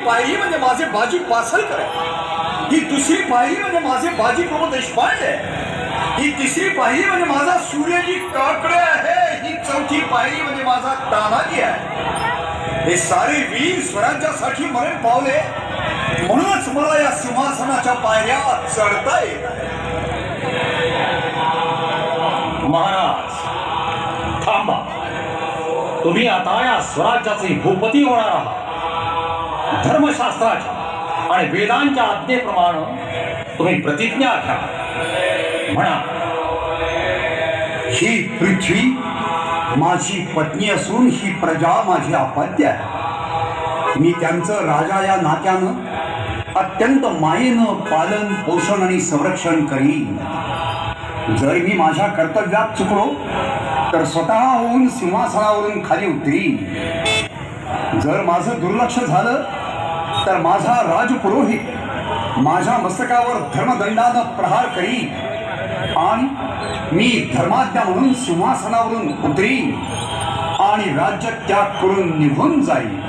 पायरी म्हणजे माझे बाजी पासळकर आहे. ही दुसरी पायरी म्हणजे माझे बाजी प्रभू देशपांडे आहे. ही तिसरी पायरी म्हणजे माझा सूर्यजी काकडे आहे. ही चौथी पायरी म्हणजे माझा तानाजी आहे. हे सारे वीर स्वराज्यासाठी मरण पावले, म्हणूनच मला या सिंहासनाच्या पायऱ्या चढता येत आहे. महाराज थांबा, तुम्ही आता या स्वराज्याचे भूपती होणार आहात. धर्मशास्त्राच्या आणि वेदांच्या आज्ञेप्रमाणे तुम्ही प्रतिज्ञा घ्या. म्हणा. ही पृथ्वी माझी पत्नी असून ही प्रजा माझी अपत्य आहे. मी त्यांचं राजा या नात्यानं अत्यंत मायेनं पालन पोषण आणि संरक्षण करीन. जर मी माझ्या कर्तव्यात चुकलो तर स्वतः होऊन सिंहासनावरून खाली उतरीन. जर माझं दुर्लक्ष झालं तर माझा राजपुरोहित माझ्या मस्तकावर धर्मदंडानं प्रहार करीन आणि मी धर्माज्ञा म्हणून सिंहासनावरून उतरीन आणि राज्य त्याग करून निघून जाईन.